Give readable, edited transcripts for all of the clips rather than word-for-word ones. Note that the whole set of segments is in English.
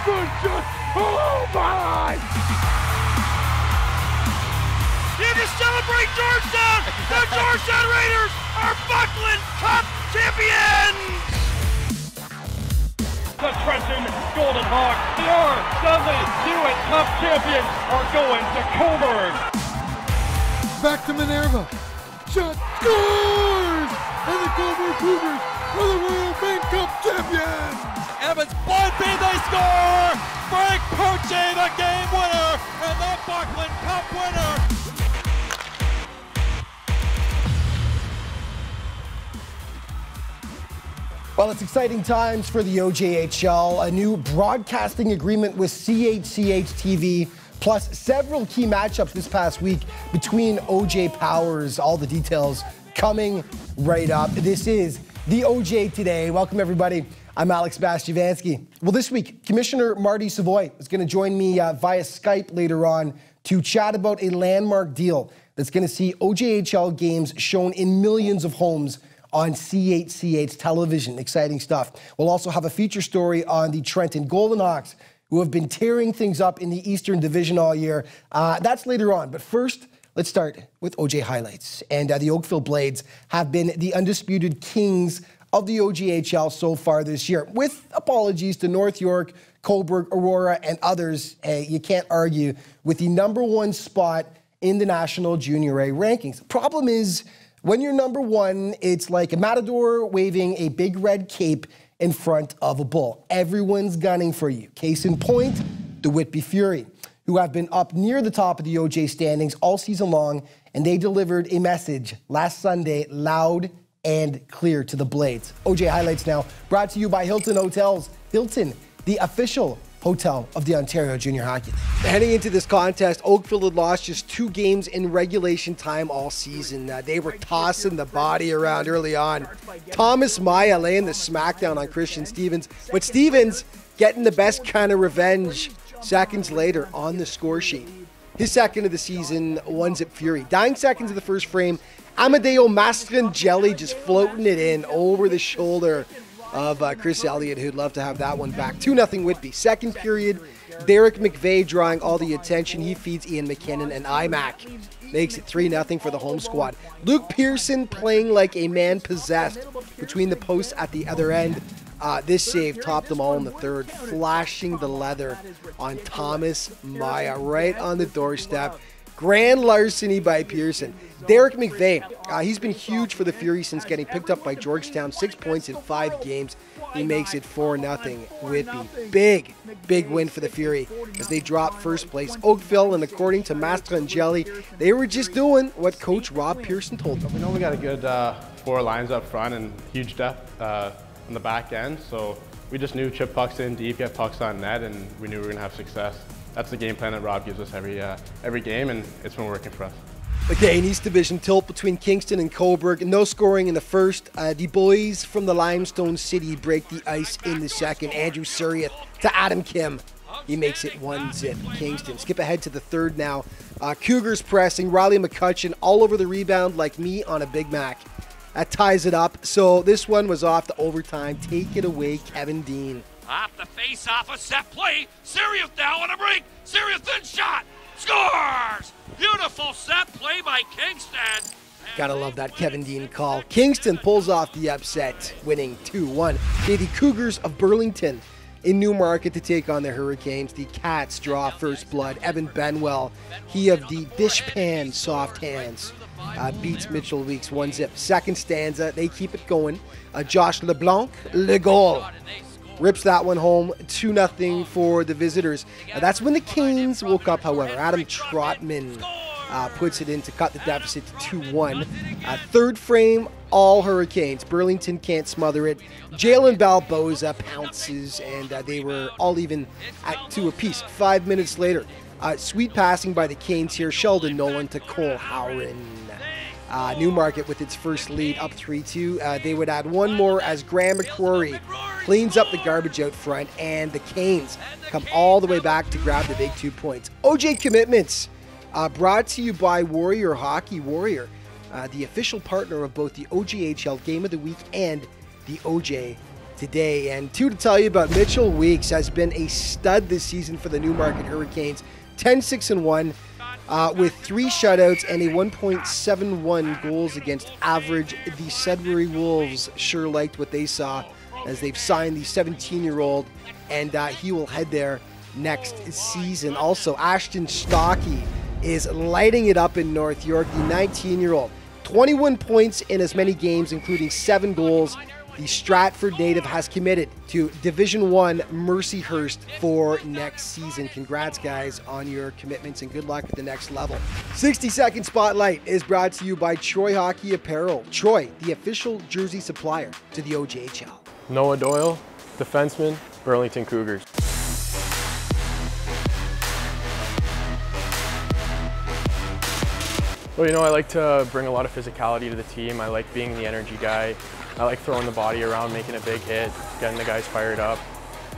Good shot. Oh my! You can celebrate Georgetown! The Georgetown Raiders are Buckland Cup champions! The Trenton Golden Hawks, the RWDUIT Cup champions, are going to Coburg. Back to Minerva. Shot scores! And the Coburg Cougars are the Royal Bank Cup champions! Evans bumping, they score! Frank Poche, the game winner, and the Buckland Cup winner! Well, it's exciting times for the OJHL. A new broadcasting agreement with CHCH TV, plus several key matchups this past week between OJ Powers. All the details coming right up. This is the OJ Today. Welcome, everybody. I'm Alex Bastiavansky. Well, this week, Commissioner Marty Savoy is going to join me via Skype later on to chat about a landmark deal that's going to see OJHL games shown in millions of homes on CHCH television. Exciting stuff. We'll also have a feature story on the Trenton Golden Hawks, who have been tearing things up in the Eastern Division all year. That's later on. But first, let's start with OJ highlights. And the Oakville Blades have been the undisputed kings of the OJHL so far this year. With apologies to North York, Coburg, Aurora, and others, you can't argue with the #1 spot in the National Junior A rankings. The problem is, when you're #1, it's like a matador waving a big red cape in front of a bull. Everyone's gunning for you. Case in point, the Whitby Fury, who have been up near the top of the OJ standings all season long, and they delivered a message last Sunday loud and clear to the Blades. OJ Highlights now, brought to you by Hilton Hotels. Hilton, the official hotel of the Ontario Junior Hockey League. Heading into this contest, Oakville had lost just 2 games in regulation time all season. They were tossing the body around early on. Thomas Maya laying the smackdown on Christian Stevens, but Stevens getting the best kind of revenge seconds later on the score sheet. His second of the season, 1-zip Fury. Dying seconds of the first frame, Amadeo Mastrangeli just floating it in over the shoulder of Chris Elliott, who'd love to have that one back. 2-0 Whitby. Second period, Derek McVeigh drawing all the attention. He feeds Ian McKinnon, and IMAC makes it 3-0 for the home squad. Luke Pearson playing like a man possessed between the posts at the other end. This save topped them all in the third, flashing the leather on Thomas Maya right on the doorstep. Grand larceny by Pearson. Derek McVeigh, he's been huge for the Fury since getting picked up by Georgetown. 6 points in 5 games. He makes it 4-0 Whitby. Big win for the Fury as they drop first place. Oakville, and according to Mastrangeli, they were just doing what Coach Rob Pearson told them. We know we got a good 4 lines up front and huge depth on the back end. So we just knew chip pucks in deep, get pucks on net, and we knew we were going to have success. That's the game plan that Rob gives us every game, and it's been working for us. Okay, an East Division tilt between Kingston and Coburg. No scoring in the first. The boys from the Limestone City break the ice in the second. Andrew Suriath to Adam Kim. He makes it 1-zip Kingston. Skip ahead to the third now. Cougars pressing. Riley McCutcheon all over the rebound like me on a Big Mac. That ties it up. So this one was off to overtime. Take it away, Kevin Dean. Off the face off a set play. Sirius now on a break. Sirius thin shot. Scores! Beautiful set play by Kingston. Gotta love that Kevin Dean call. Kingston pulls off the upset, winning 2-1. The Cougars of Burlington in Newmarket to take on the Hurricanes. The Cats draw first blood. Evan Benwell, he of the dishpan soft hands, beats Mitchell Weeks 1-zip. Second stanza, they keep it going. Josh LeBlanc, le goal. Rips that one home, 2-0 for the visitors. That's when the Canes woke up, however. Adam Trotman puts it in to cut the deficit to 2-1. Third frame, all Hurricanes. Burlington can't smother it. Jalen Balboza pounces, and they were all even at 2 apiece. 5 minutes later, sweet passing by the Canes here. Sheldon Nolan to Cole Howren. Newmarket with its first lead up 3-2. They would add one more as Graham McCrory cleans up the garbage out front, and the Canes come all the way back to grab the big 2 points. OJ Commitments, brought to you by Warrior Hockey. Warrior, the official partner of both the OJHL Game of the Week and the OJ today. And two to tell you about, Mitchell Weeks has been a stud this season for the Newmarket Hurricanes. 10-6-1 with 3 shutouts and a 1.71 goals against average. The Sudbury Wolves sure liked what they saw as they've signed the 17-year-old, and he will head there next season. Also, Ashton Stocky is lighting it up in North York, the 19-year-old. 21 points in as many games, including 7 goals. The Stratford native has committed to Division I Mercyhurst for next season. Congrats, guys, on your commitments, and good luck at the next level. 60-second Spotlight is brought to you by Troy Hockey Apparel. Troy, the official jersey supplier to the OJHL. Noah Doyle, defenseman, Burlington Cougars. Well, you know, I like to bring a lot of physicality to the team. I like being the energy guy. I like throwing the body around, making a big hit, getting the guys fired up.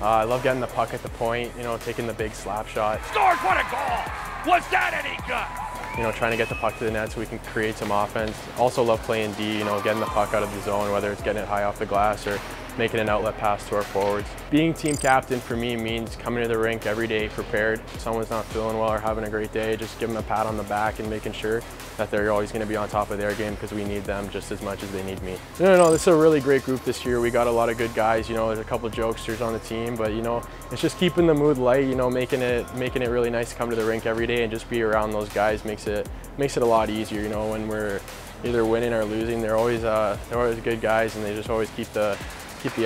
I love getting the puck at the point, you know, taking the big slap shot. Scores, what a goal! Was that any good? You know, trying to get the puck to the net so we can create some offense. Also love playing D, you know, getting the puck out of the zone, whether it's getting it high off the glass or making an outlet pass to our forwards. Being team captain for me means coming to the rink every day prepared. If someone's not feeling well or having a great day, just give them a pat on the back and making sure that they're always going to be on top of their game, because we need them just as much as they need me. No, this is a really great group this year. We got a lot of good guys. You know, there's a couple of jokesters on the team, but you know, it's just keeping the mood light. You know, making it really nice to come to the rink every day and just be around those guys makes it a lot easier. You know, when we're either winning or losing, they're always good guys, and they just always keep the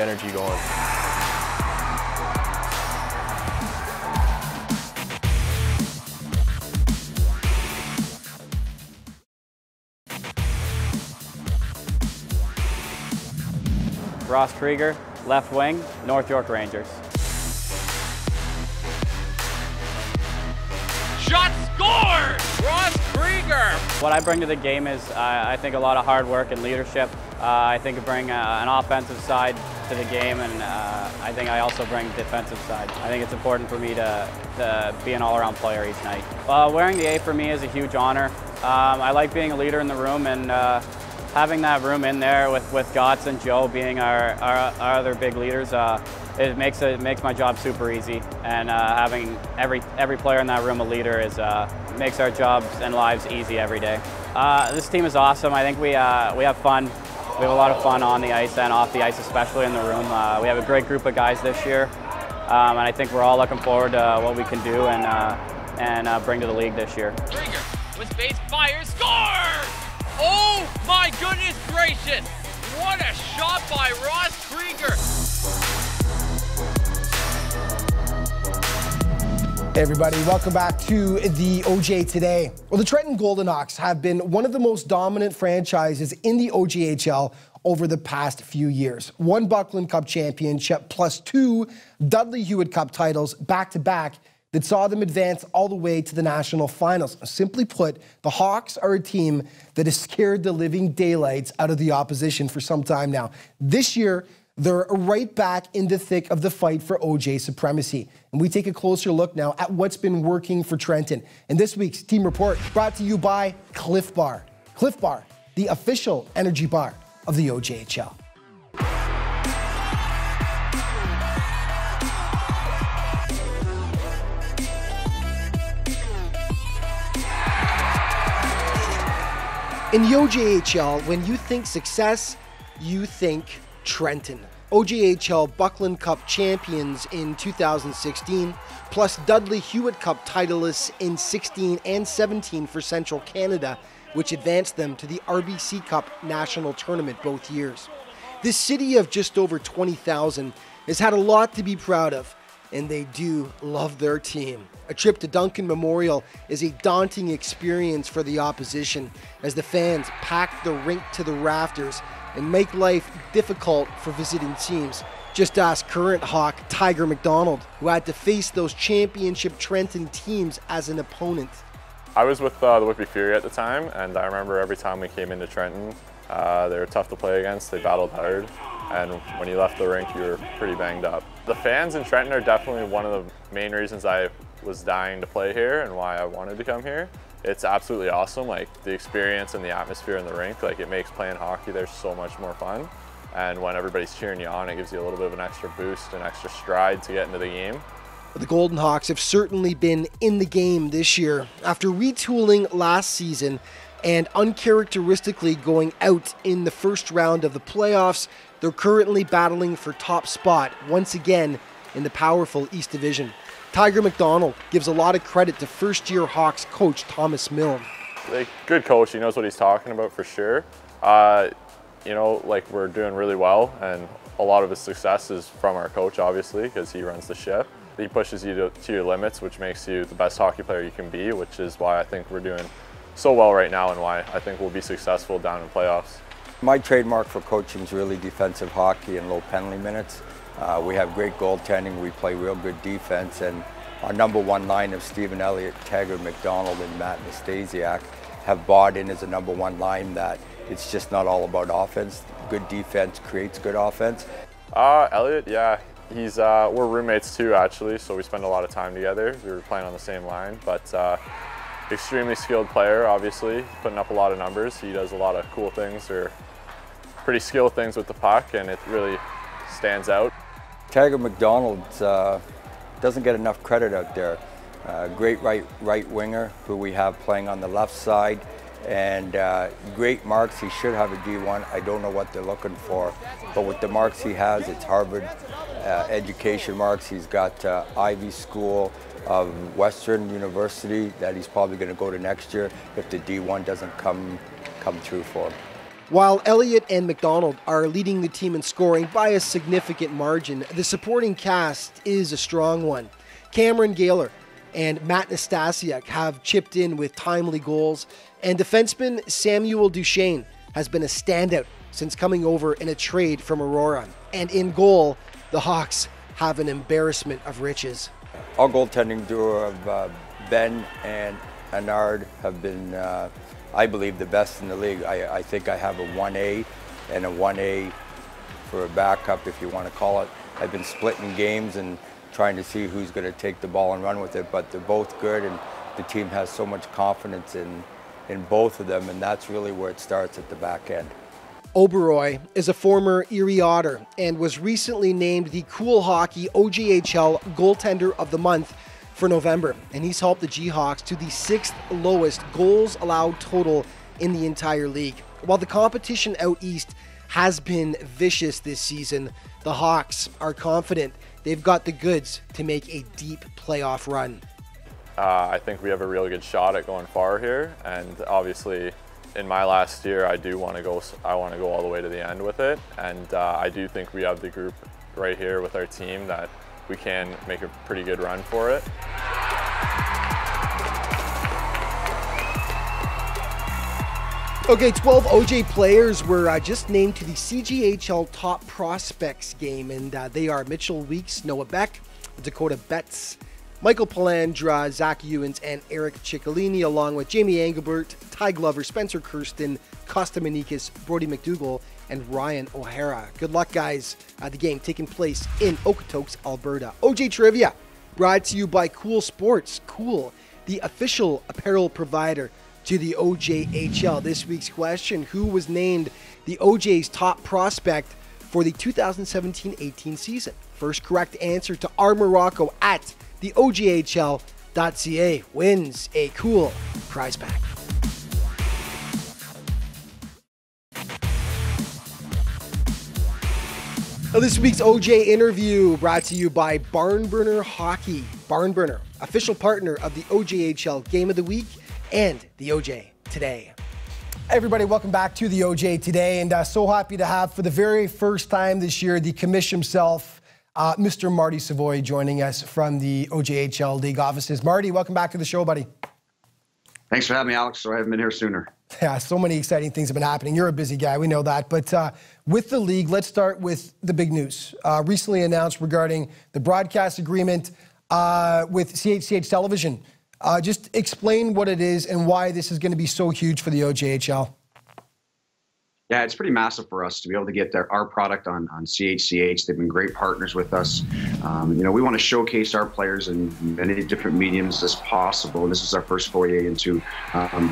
energy going. Ross Krieger, left wing, North York Rangers. Shot scored! Ross Krieger! What I bring to the game is, I think, a lot of hard work and leadership. I think I bring an offensive side to the game, and I think I also bring the defensive side. I think it's important for me to be an all-around player each night. Wearing the A for me is a huge honor. I like being a leader in the room, and having that room in there with Gotts and Joe being our other big leaders, it makes my job super easy. And having every player in that room a leader makes our jobs and lives easy every day. This team is awesome. I think we have fun. We have a lot of fun on the ice and off the ice, especially in the room. We have a great group of guys this year, and I think we're all looking forward to what we can do and bring to the league this year. Krieger with base fire, scores! Oh my goodness gracious! What a shot by Ross Krieger! Hey everybody, welcome back to the OJ Today. Well, the Trenton Golden Hawks have been one of the most dominant franchises in the OJHL over the past few years. 1 Buckland Cup championship plus 2 Dudley Hewitt Cup titles back-to-back that saw them advance all the way to the national finals. Simply put, the Hawks are a team that has scared the living daylights out of the opposition for some time now. This year, they're right back in the thick of the fight for OJ supremacy. And we take a closer look now at what's been working for Trenton. And this week's Team Report brought to you by Cliff Bar. Cliff Bar, the official energy bar of the OJHL. In the OJHL, when you think success, you think Trenton. OJHL Buckland Cup champions in 2016, plus Dudley Hewitt Cup titleists in 16 and 17 for Central Canada, which advanced them to the RBC Cup national tournament both years. This city of just over 20,000 has had a lot to be proud of, and they do love their team. A trip to Duncan Memorial is a daunting experience for the opposition as the fans pack the rink to the rafters and make life difficult for visiting teams. Just ask current Hawk Tiger McDonald, who had to face those championship Trenton teams as an opponent. I was with the Whitby Fury at the time, and I remember every time we came into Trenton, they were tough to play against, they battled hard, and when you left the rink, you were pretty banged up. The fans in Trenton are definitely one of the main reasons I was dying to play here and why I wanted to come here. It's absolutely awesome, like the experience and the atmosphere in the rink, like it makes playing hockey there so much more fun. And when everybody's cheering you on, it gives you a little bit of an extra boost, an extra stride to get into the game. The Golden Hawks have certainly been in the game this year. After retooling last season and uncharacteristically going out in the first round of the playoffs, they're currently battling for top spot once again in the powerful East Division. Tiger McDonald gives a lot of credit to first-year Hawks coach Thomas Milne. Good coach, he knows what he's talking about for sure. You know, like, we're doing really well, and a lot of his success is from our coach, obviously, because he runs the ship. He pushes you to your limits, which makes you the best hockey player you can be, which is why I think we're doing so well right now and why I think we'll be successful down in playoffs. My trademark for coaching is really defensive hockey and low penalty minutes. We have great goaltending, we play real good defense, and our number one line of Stephen Elliott, Taggart McDonald, and Matt Nastasiak have bought in as a number one line that it's just not all about offense. Good defense creates good offense. Elliott, yeah, we're roommates too, actually, so we spend a lot of time together. We were playing on the same line, but extremely skilled player, obviously, putting up a lot of numbers. He does a lot of cool things, or pretty skilled things with the puck, and it really stands out. Taggart McDonald doesn't get enough credit out there. Great right winger who we have playing on the left side, and great marks. He should have a D1. I don't know what they're looking for, but with the marks he has, it's Harvard education marks. He's got Ivy School of Western University that he's probably going to go to next year if the D1 doesn't come through for him. While Elliott and McDonald are leading the team in scoring by a significant margin, the supporting cast is a strong one. Cameron Gaylor and Matt Nastasiak have chipped in with timely goals, and defenseman Samuel Duchesne has been a standout since coming over in a trade from Aurora. And in goal, the Hawks have an embarrassment of riches. Our goaltending duo of Ben and Anard have been I believe the best in the league. I think I have a 1A and a 1A for a backup, if you want to call it. I've been splitting games and trying to see who's going to take the ball and run with it, but they're both good, and the team has so much confidence in both of them, and that's really where it starts at the back end. Oberoi is a former Erie Otter and was recently named the Cool Hockey OJHL Goaltender of the Month for November, and he's helped the G-Hawks to the 6th lowest goals allowed total in the entire league. While the competition out east has been vicious this season, the Hawks are confident they've got the goods to make a deep playoff run. I think we have a really good shot at going far here, and obviously in my last year I want to go all the way to the end with it, and I do think we have the group right here with our team that we can make a pretty good run for it. Okay, 12 OJ players were just named to the CJHL Top Prospects game, and they are Mitchell Weeks, Noah Beck, Dakota Betts, Michael Palandra, Zach Ewens, and Eric Ciccolini, along with Jamie Engelbert, Ty Glover, Spencer Kirsten, Costa Manikis, Brody McDougall, and Ryan O'Hara. Good luck, guys, at the game taking place in Okotoks, Alberta. OJ Trivia, brought to you by Cool Sports. Cool, the official apparel provider to the OJHL. This week's question: who was named the OJ's top prospect for the 2017-18 season? First correct answer to R. Morocco at the OJHL.ca wins a cool prize pack. This week's OJ interview brought to you by Barnburner Hockey. Barnburner, official partner of the OJHL Game of the Week and the OJ Today. Everybody, welcome back to the OJ Today, and so happy to have, for the very first time this year, the commish himself, Mr. Marty Savoy, joining us from the OJHL League offices. Marty, welcome back to the show, buddy. Thanks for having me, Alex. So I haven't been here sooner. Yeah, so many exciting things have been happening. You're a busy guy, we know that. But with the league, let's start with the big news. Recently announced regarding the broadcast agreement with CHCH Television. Just explain what it is and why this is going to be so huge for the OJHL. Yeah, it's pretty massive for us to be able to get our product on CHCH. They've been great partners with us. We want to showcase our players in many different mediums as possible. And this is our first foray into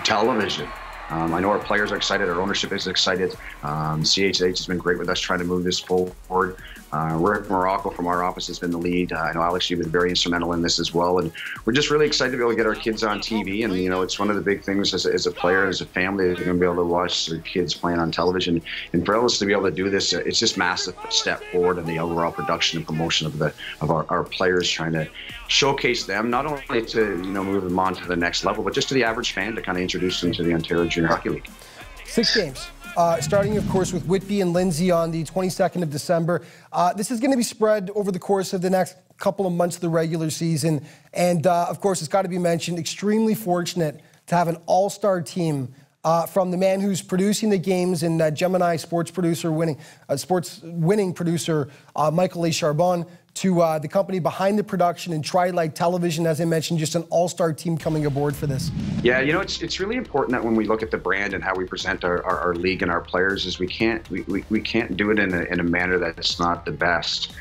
television. I know our players are excited, our ownership is excited. CHH has been great with us trying to move this forward. Rick Morocco from our office has been the lead. I know Alex, you've been very instrumental in this as well, and we're just really excited to be able to get our kids on TV. And it's one of the big things as a player, as a family, that you're going to be able to watch their kids playing on television. And for us to be able to do this, it's just massive step forward in the overall production and promotion of our players, trying to showcase them, not only to move them on to the next level, but just to the average fan, to kind of introduce them to the Ontario Junior Hockey League. 6 games. Starting, of course, with Whitby and Lindsay on the 22nd of December. This is going to be spread over the course of the next couple of months of the regular season. And, of course, it's got to be mentioned, extremely fortunate to have an all-star team from the man who's producing the games and Gemini sports winning producer, Michael A. Charbon, to the company behind the production and Tri-Light Television, as I mentioned, just an all-star team coming aboard for this. Yeah, it's really important that when we look at the brand and how we present our league and our players, is we can't do it in a manner that's not the best.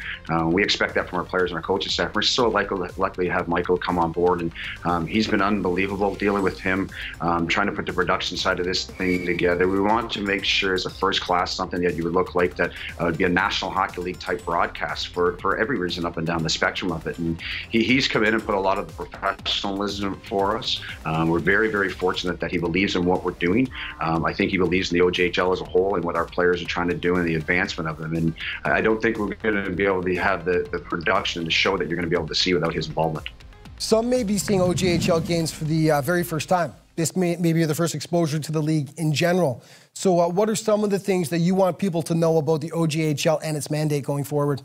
We expect that from our players and our coaching staff. We're so lucky to have Michael come on board, and he's been unbelievable dealing with him, trying to put the production side of this thing together. We want to make sure it's a first class, something that you would look like that would be a National Hockey League type broadcast for every region up and down the spectrum of it. And he's come in and put a lot of the professionalism for us. We're very, very fortunate that he believes in what we're doing. I think he believes in the OJHL as a whole and what our players are trying to do and the advancement of them. And I don't think we're going to be able to have the production and the show that you're going to be able to see without his involvement. Some may be seeing OJHL games for the very first time. This may be the first exposure to the league in general. So what are some of the things that you want people to know about the OJHL and its mandate going forward?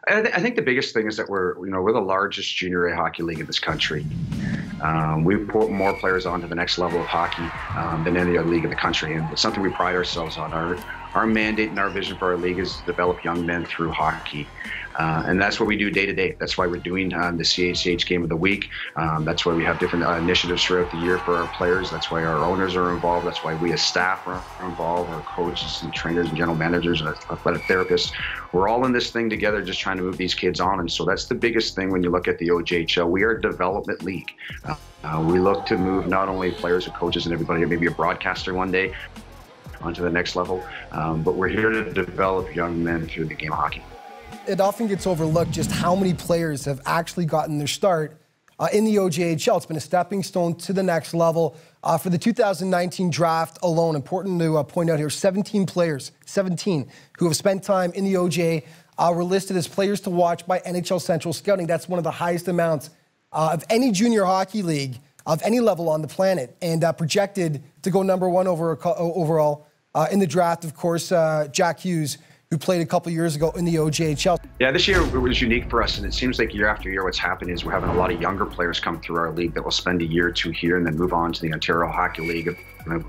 I think the biggest thing is that we're the largest junior A hockey league in this country. We put more players onto the next level of hockey than any other league in the country, and it's something we pride ourselves on. Our mandate and our vision for our league is to develop young men through hockey. And that's what we do day to day. That's why we're doing the CHCH Game of the Week. That's why we have different initiatives throughout the year for our players. That's why our owners are involved. That's why we as staff are involved, our coaches and trainers and general managers and athletic therapists. We're all in this thing together just trying to move these kids on. And so that's the biggest thing when you look at the OJHL. We are a development league. We look to move not only players and coaches and everybody, maybe a broadcaster one day, onto the next level, but we're here to develop young men through the game of hockey. It often gets overlooked just how many players have actually gotten their start in the OJHL. It's been a stepping stone to the next level. For the 2019 draft alone, important to point out here, 17 players, 17, who have spent time in the OJ were listed as players to watch by NHL Central Scouting. That's one of the highest amounts of any junior hockey league of any level on the planet, and projected to go #1 overall in the draft, of course, Jack Hughes, who played a couple years ago in the OJHL. Yeah, this year it was unique for us, and it seems like year after year what's happening is we're having a lot of younger players come through our league that will spend a year or two here and then move on to the Ontario Hockey League,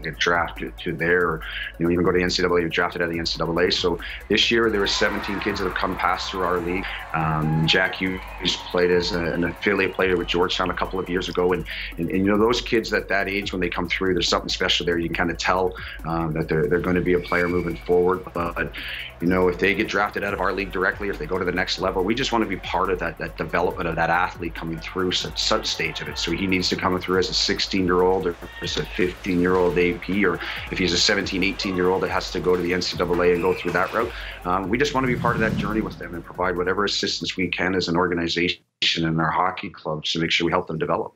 get drafted to there, or even go to the NCAA, or drafted out of the NCAA. So this year there were 17 kids that have come past through our league. Jack Hughes played as an affiliate player with Georgetown a couple of years ago, and those kids at that age, when they come through, there's something special there. You can kind of tell that they're going to be a player moving forward. But if they get drafted out of our league directly, if they go to the next level, we just want to be part of that development of that athlete coming through such stage of it. So he needs to come through as a 16-year-old or as a 15-year-old AP, or if he's a 17, 18-year-old that has to go to the NCAA and go through that route. We just want to be part of that journey with them and provide whatever assistance we can as an organization and our hockey clubs to make sure we help them develop.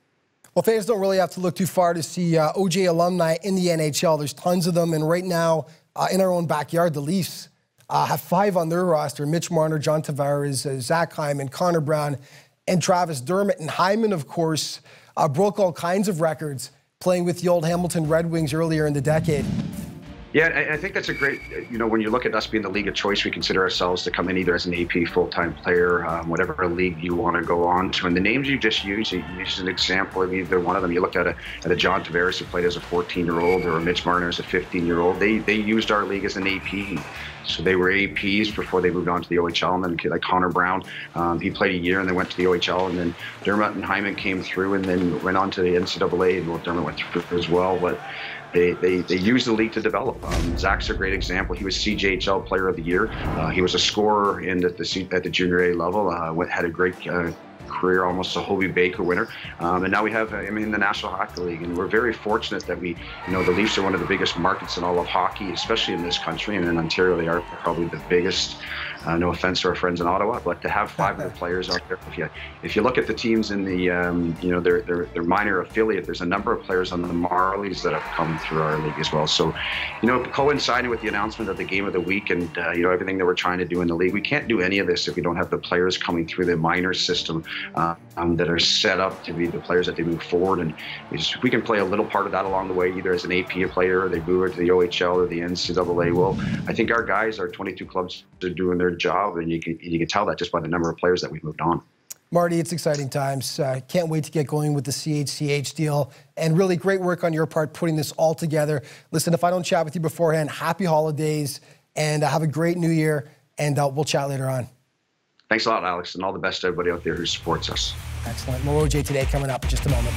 Well, fans don't really have to look too far to see OJ alumni in the NHL. There's tons of them, and right now, in our own backyard, the Leafs have 5 on their roster: Mitch Marner, John Tavares, Zach Hyman, Connor Brown, and Travis Dermott. And Hyman, of course, broke all kinds of records playing with the old Hamilton Red Wings earlier in the decade. Yeah, I think that's a great, when you look at us being the league of choice, we consider ourselves to come in either as an AP full-time player, whatever league you want to go on to. And the names you just used, you use an example of either one of them. You looked at a John Tavares who played as a 14-year-old, or a Mitch Marner as a 15-year-old. They used our league as an AP. So they were APs before they moved on to the OHL. And then like Connor Brown, he played a year and then went to the OHL. And then Dermott and Hyman came through and then went on to the NCAA. And Dermott went through as well. But they used the league to develop. Zach's a great example. He was CJHL Player of the Year. He was a scorer at the junior A level. Had a great career, almost a Hobey Baker winner. And now we have him in the National Hockey League. And we're very fortunate that we, the Leafs are one of the biggest markets in all of hockey, especially in this country. And in Ontario, they are probably the biggest. No offense to our friends in Ottawa, but to have 500 players out there, if you look at the teams in the, their minor affiliate, there's a number of players on the Marlies that have come through our league as well. So, coinciding with the announcement of the game of the week and, everything that we're trying to do in the league, we can't do any of this if we don't have the players coming through the minor system that are set up to be the players that they move forward. And we can play a little part of that along the way, either as an AP player, or they move it to the OHL or the NCAA. Well, I think our guys, our 22 clubs, are doing their job, and you can tell that just by the number of players that we've moved on. Marty, it's exciting times. Can't wait to get going with the CHCH deal, and really great work on your part putting this all together. Listen, if I don't chat with you beforehand, happy holidays, and have a great new year, and we'll chat later on. Thanks a lot, Alex, and all the best to everybody out there who supports us. Excellent. More OJ Today coming up in just a moment.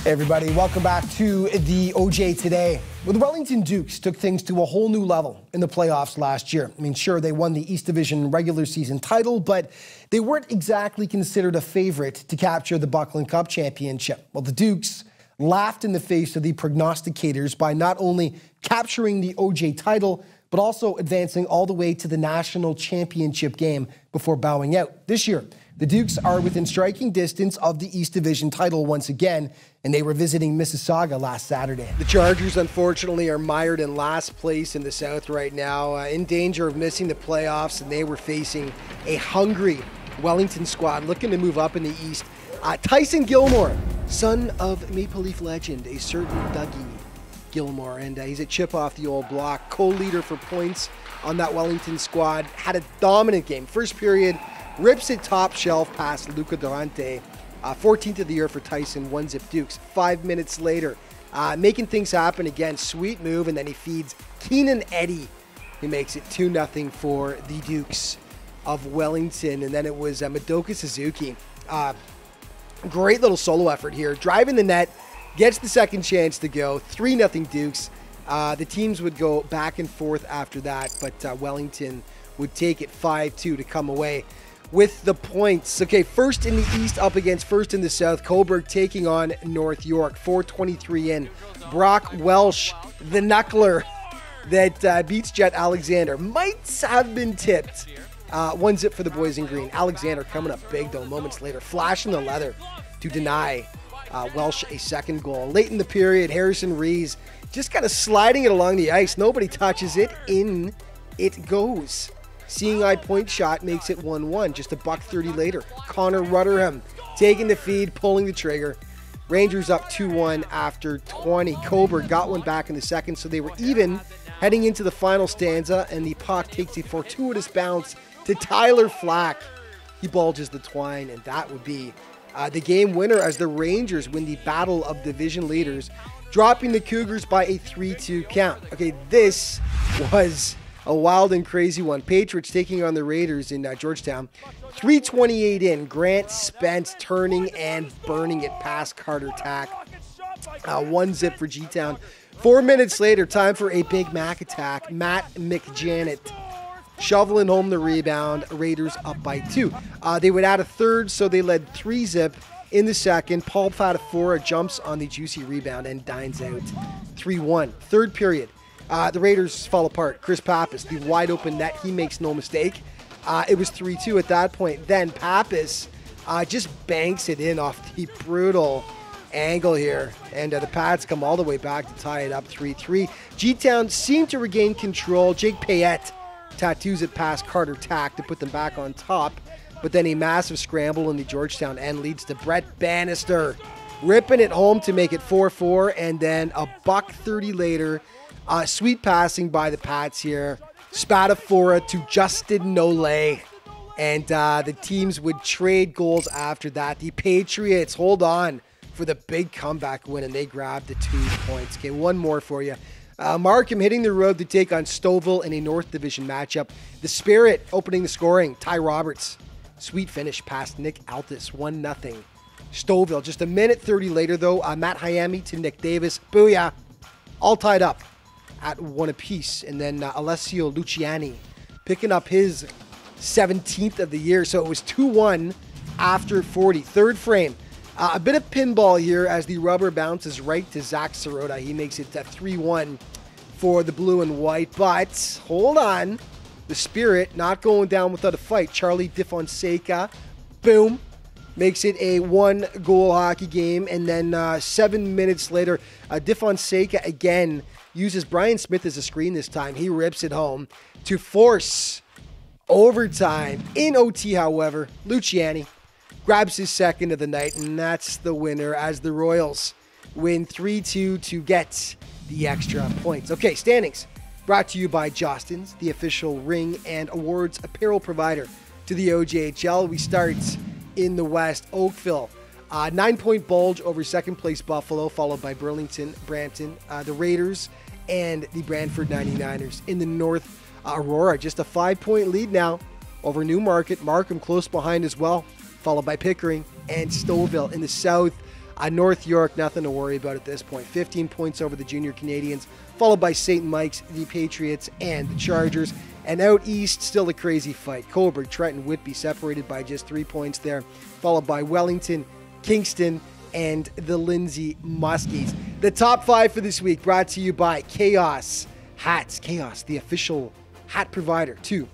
Hey everybody, welcome back to the OJ Today. Well, the Wellington Dukes took things to a whole new level in the playoffs last year. I mean, sure, they won the East Division regular season title, but they weren't exactly considered a favorite to capture the Buckland Cup championship. Well, the Dukes laughed in the face of the prognosticators by not only capturing the OJ title, but also advancing all the way to the national championship game before bowing out. This year, the Dukes are within striking distance of the East Division title once again, and they were visiting Mississauga last Saturday. The Chargers, unfortunately, are mired in last place in the South right now, in danger of missing the playoffs, and they were facing a hungry Wellington squad looking to move up in the East. Tyson Gilmore, son of Maple Leaf legend, a certain Dougie Gilmore, and he's a chip off the old block, co-leader for points on that Wellington squad, had a dominant game. First period, rips it top shelf past Luca Durante. 14th of the year for Tyson, 1-zip Dukes. 5 minutes later, making things happen again. Sweet move, and then he feeds Keenan Eddy. He makes it 2-0 for the Dukes of Wellington. And then it was Madoka Suzuki. Great little solo effort here. Driving the net, gets the second chance to go. 3-0 Dukes. The teams would go back and forth after that, but Wellington would take it 5-2 to come away with the points. Okay, first in the East up against first in the South. Coburg taking on North York. 4:23 in. Brock Welsh, the knuckler that beats Jet Alexander, might have been tipped. 1-zip for the boys in green. Alexander coming up big though moments later, flashing the leather to deny Welsh a second goal. Late in the period, Harrison Rees just kind of sliding it along the ice. Nobody touches it. In it goes. Seeing eye point shot makes it 1-1. Just a $1.30 later. Connor Rutherham taking the feed, pulling the trigger. Rangers up 2-1 after 20. Coburg got one back in the second, so they were even heading into the final stanza, and the puck takes a fortuitous bounce to Tyler Flack. He bulges the twine, and that would be the game winner as the Rangers win the battle of division leaders, dropping the Cougars by a 3-2 count. Okay, this was a wild and crazy one. Patriots taking on the Raiders in Georgetown. 3:28 in. Grant Spence turning and burning it past Carter Tack. 1-zip for G-Town. 4 minutes later, time for a Big Mac attack. Matt McJanet shoveling home the rebound. Raiders up by 2. They would add a third, so they led 3-zip in the second. Paul Patafora jumps on the juicy rebound and dines out 3-1. Third period. The Raiders fall apart. Chris Pappas, the wide open net, he makes no mistake. It was 3-2 at that point. Then Pappas just banks it in off the brutal angle here. And the Pats come all the way back to tie it up 3-3. G-Town seemed to regain control. Jake Payette tattoos it past Carter Tack to put them back on top. But then a massive scramble in the Georgetown end leads to Brett Bannister ripping it home to make it 4-4. And then a $1.30 later, sweet passing by the Pats here. Spadafora to Justin Nole. And the teams would trade goals after that. The Patriots hold on for the big comeback win, and they grabbed the 2 points. Okay, one more for you. Markham hitting the road to take on Stouffville in a North Division matchup. The Spirit opening the scoring. Ty Roberts. Sweet finish past Nick Altus. 1-0. Stouffville. Just a minute 30 later, though, Matt Hyami to Nick Davis. Booyah. all tied up at 1 apiece. And then Alessio Luciani picking up his 17th of the year. So it was 2-1 after 40. Third frame. A bit of pinball here as the rubber bounces right to Zach Sirota. He makes it 3-1 for the blue and white. But hold on. The Spirit not going down without a fight. Charlie DeFonseca, boom, makes it a 1-goal hockey game. And then 7 minutes later, DeFonseca again uses Brian Smith as a screen this time. He rips it home to force overtime. In OT, however, Luciani grabs his second of the night, and that's the winner as the Royals win 3-2 to get the extra points. Okay, standings brought to you by Jostens, the official ring and awards apparel provider to the OJHL. We start in the West. Oakville, 9-point bulge over second place Buffalo, followed by Burlington, Brampton, the Raiders, and the Brantford 99ers. In the North, Aurora, just a 5-point lead now over Newmarket. Markham close behind as well, followed by Pickering and Stouffville. In the South, North York, nothing to worry about at this point. 15 points over the Junior Canadians, followed by St. Mike's, the Patriots, and the Chargers. And out east, still a crazy fight. Cobourg, Trenton, Whitby separated by just 3 points there, followed by Wellington, Kingston, and the Lindsay Muskies. The top 5 for this week brought to you by Chaos Hats. Chaos, the official hat provider to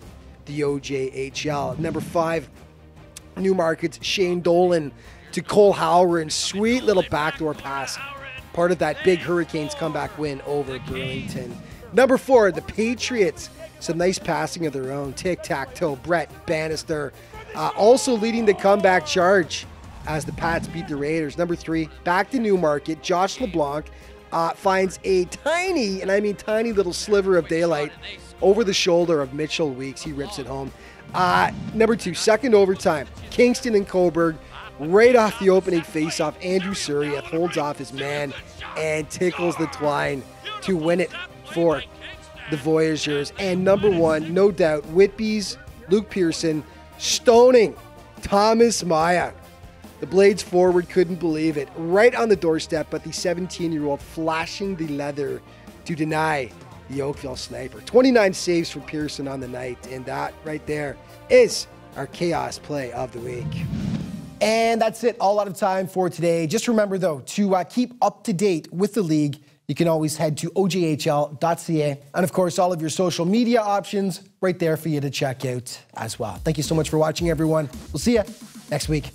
the OJHL. Number 5, Newmarket's Shane Dolan to Cole Halloran. Sweet little backdoor pass. Part of that big Hurricanes comeback win over Burlington. Number 4, the Patriots. Some nice passing of their own. Tic-tac-toe. Brett Bannister also leading the comeback charge as the Pats beat the Raiders. Number 3, back to Newmarket. Josh LeBlanc finds a tiny, and I mean tiny little sliver of daylight over the shoulder of Mitchell Weeks. He rips it home. Number 2, second overtime. Kingston and Cobourg. Right off the opening faceoff, Andrew Suryath holds off his man and tickles the twine to win it for the Voyageurs. And number 1, no doubt, Whitby's Luke Pearson stoning Thomas Maya. The Blades forward couldn't believe it. Right on the doorstep, but the 17-year-old flashing the leather to deny the Oakville sniper. 29 saves for Pearson on the night, and that right there is our Chaos Play of the Week. And that's it, all out of time for today. Just remember, though, to keep up to date with the league, you can always head to ojhl.ca. And, of course, all of your social media options right there for you to check out as well. Thank you so much for watching, everyone. We'll see you next week.